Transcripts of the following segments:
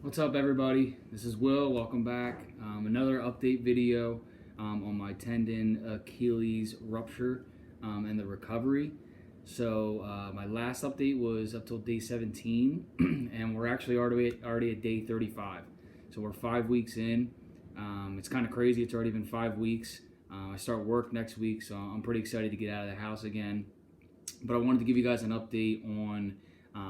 What's up, everybody? This is Will. Welcome back. Another update video on my tendon Achilles rupture and the recovery. So my last update was up till day 17, and we're actually already at day 35. So we're 5 weeks in. It's kind of crazy. It's already been 5 weeks. I start work next week, so I'm pretty excited to get out of the house again. But I wanted to give you guys an update on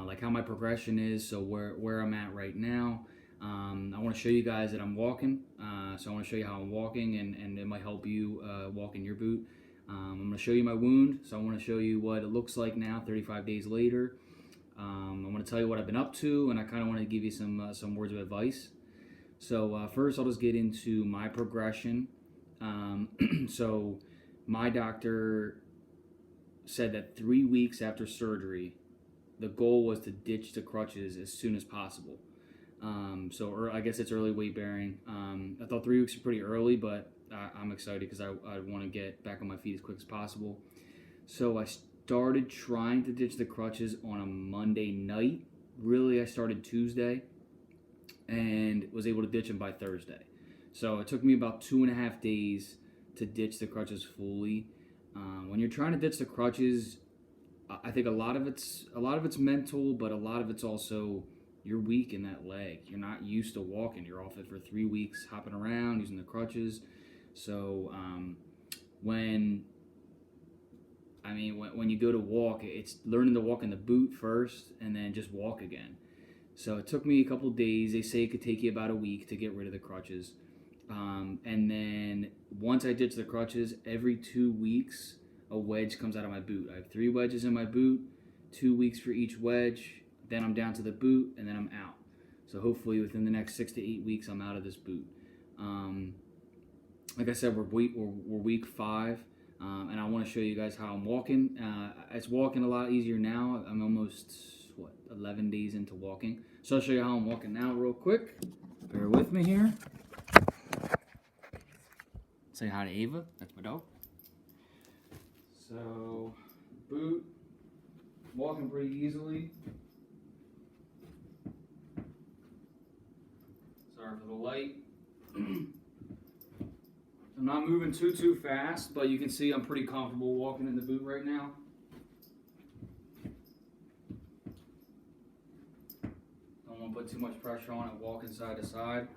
like how my progression is, so where I'm at right now. I want to show you guys that I'm walking, so I want to show you how I'm walking, and it might help you walk in your boot. I'm going to show you my wound, so I want to show you what it looks like now 35 days later. I want to tell you what I've been up to, and I kind of want to give you some words of advice. So first I'll just get into my progression. So my doctor said that 3 weeks after surgery, the goal was to ditch the crutches as soon as possible. I guess it's early weight bearing. I thought 3 weeks was pretty early, but I'm excited because I want to get back on my feet as quick as possible. So I started trying to ditch the crutches on a Monday night. Really, I started Tuesday and was able to ditch them by Thursday. So it took me about 2.5 days to ditch the crutches fully. When you're trying to ditch the crutches, I think a lot of it's mental, but a lot of it's also you're weak in that leg. You're not used to walking. You're off it for 3 weeks, hopping around using the crutches. So when you go to walk, it's learning to walk in the boot first, and then just walk again. So it took me a couple days. They say it could take you about a week to get rid of the crutches. And then once I ditch the crutches, every 2 weeks, a wedge comes out of my boot. I have 3 wedges in my boot, 2 weeks for each wedge. Then I'm down to the boot, and then I'm out. So hopefully within the next 6 to 8 weeks, I'm out of this boot. Like I said, we're week 5, and I want to show you guys how I'm walking. It's walking a lot easier now. I'm almost 11 days into walking. So I'll show you how I'm walking now real quick. Bear with me here. Say hi to Ava. That's my dog. So, boot, walking pretty easily. Sorry for the light. I'm not moving too fast, but you can see I'm pretty comfortable walking in the boot right now. Don't want to put too much pressure on it, walking side to side.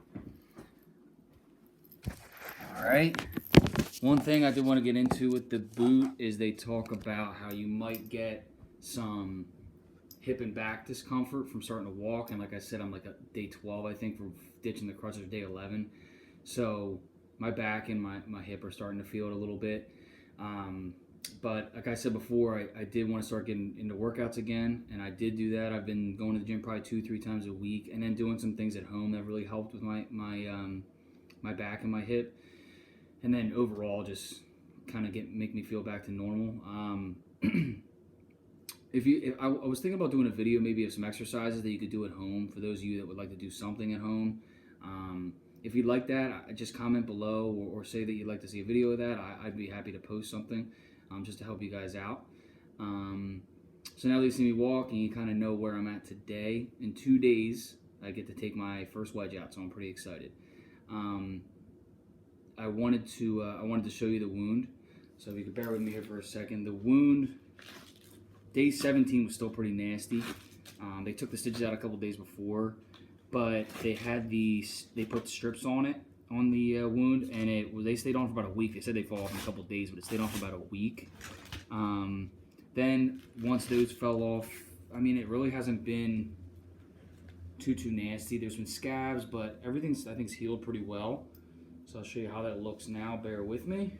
Alright. One thing I did want to get into with the boot is they talk about how you might get some hip and back discomfort from starting to walk. And like I said, I'm like at day 12, I think, for ditching the crutches, day 11. So my back and my hip are starting to feel it a little bit. But like I said before, I did want to start getting into workouts again, and I did do that. I've been going to the gym probably 2-3 times a week, and then doing some things at home that really helped with my back and my hip. And then overall, just kind of make me feel back to normal. I was thinking about doing a video maybe of some exercises that you could do at home for those of you that would like to do something at home. If you'd like that, just comment below or say that you'd like to see a video of that. I'd be happy to post something just to help you guys out. So now that you see me walk and you kind of know where I'm at today, in 2 days I get to take my first wedge out, so I'm pretty excited. I wanted to show you the wound, so if you could bear with me here for a second. The wound, day 17 was still pretty nasty. They took the stitches out a couple days before, but they put strips on it, on the wound, and they stayed on for about a week. They said they fall off in a couple days, but it stayed on for about a week. Then once those fell off, it really hasn't been too nasty. There's been scabs, but everything's, I think, healed pretty well. So I'll show you how that looks now. Bear with me.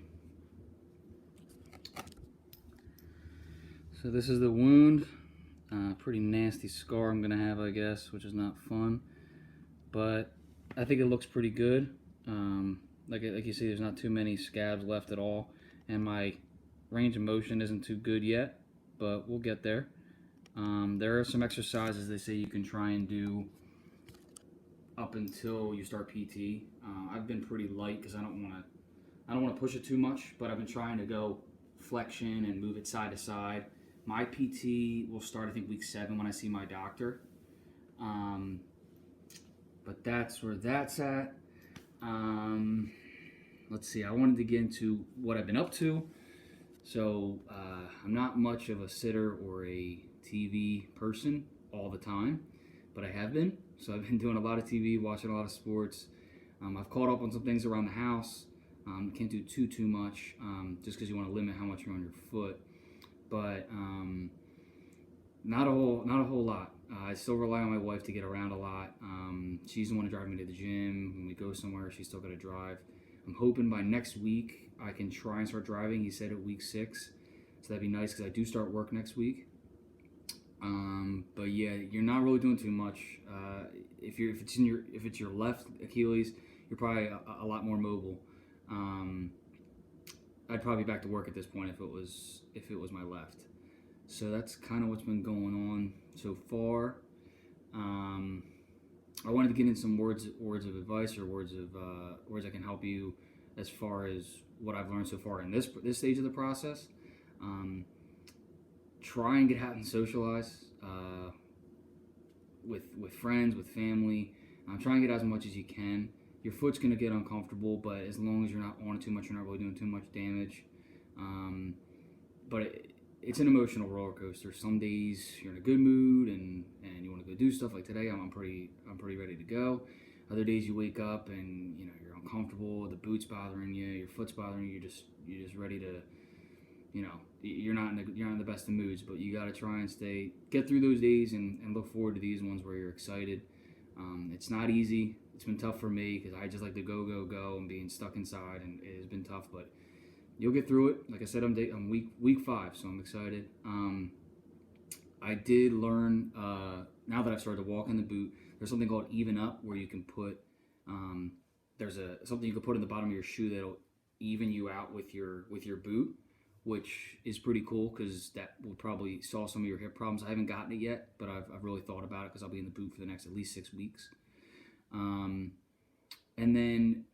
So this is the wound. Pretty nasty scar I'm gonna have, I guess, which is not fun. But I think it looks pretty good. Like you see, there's not too many scabs left at all, and my range of motion isn't too good yet, but we'll get there. There are some exercises they say you can try and do up until you start PT. I've been pretty light because I don't want to push it too much, but I've been trying to go flexion and move it side to side. My PT will start, I think, week 7 when I see my doctor. that's where that's at. Let's see. I wanted to get into what I've been up to. So I'm not much of a sitter or a TV person all the time, but I have been. So I've been doing a lot of TV, watching a lot of sports. I've caught up on some things around the house. Can't do too much, just because you want to limit how much you're on your foot. But not a whole lot. I still rely on my wife to get around a lot. She's the one to drive me to the gym. When we go somewhere, she's still got to drive. I'm hoping by next week I can try and start driving. He said at week 6, so that'd be nice because I do start work next week. But yeah, you're not really doing too much. If it's your left Achilles, you're probably a lot more mobile. I'd probably be back to work at this point if it was my left. So that's kind of what's been going on so far. I wanted to get in some words of advice or words that can help you as far as what I've learned so far in this stage of the process. Try and get out and socialize with friends, with family. Try and get out as much as you can. Your foot's going to get uncomfortable, but as long as you're not on it too much, you're not really doing too much damage. But it's an emotional roller coaster. Some days you're in a good mood and you want to go do stuff. Like today, I'm pretty ready to go. Other days you wake up and you're uncomfortable. The boot's bothering you. Your foot's bothering you. You're just ready to, you're not in the best of moods. But you got to try and get through those days and look forward to these ones where you're excited. It's not easy. It's been tough for me because I just like to go and being stuck inside, and it has been tough. But you'll get through it. Like I said, I'm week 5, so I'm excited. I did learn now that I've started to walk in the boot. There's something called Even Up where you can put there's something you can put in the bottom of your shoe that'll even you out with your boot, which is pretty cool because that will probably solve some of your hip problems. I haven't gotten it yet, but I've really thought about it because I'll be in the boot for the next at least 6 weeks. And then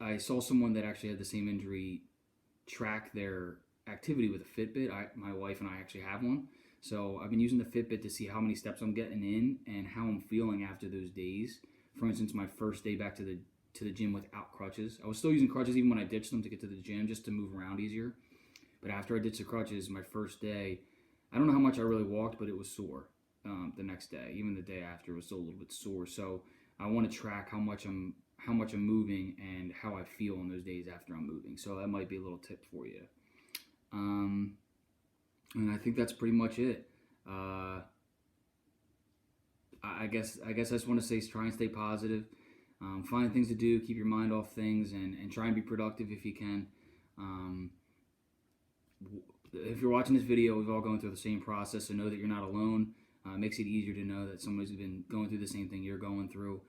I saw someone that actually had the same injury track their activity with a Fitbit. My wife and I actually have one. So I've been using the Fitbit to see how many steps I'm getting in and how I'm feeling after those days. For instance, my first day back to the gym without crutches. I was still using crutches even when I ditched them to get to the gym just to move around easier. But after I ditched the crutches, my first day, I don't know how much I really walked, but it was sore the next day. Even the day after, it was still a little bit sore. So I want to track how much I'm moving and how I feel on those days after I'm moving. So that might be a little tip for you. And I think that's pretty much it. I guess I just want to say try and stay positive. Find things to do, keep your mind off things, and try and be productive if you can. If you're watching this video, we've all gone through the same process, so know that you're not alone. It makes it easier to know that somebody's been going through the same thing you're going through.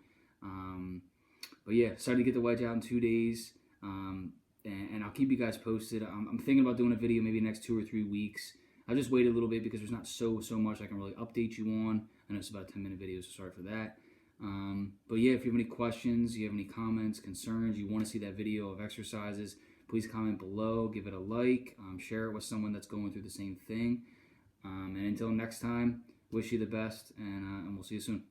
But yeah, excited to get the wedge out in 2 days, and I'll keep you guys posted. I'm thinking about doing a video maybe next 2 or 3 weeks. I'll just wait a little bit because there's not so much I can really update you on. I know it's about a 10-minute video, so sorry for that. But yeah, if you have any questions, you have any comments, concerns, you want to see that video of exercises, please comment below, give it a like, share it with someone that's going through the same thing. And until next time, wish you the best, and we'll see you soon.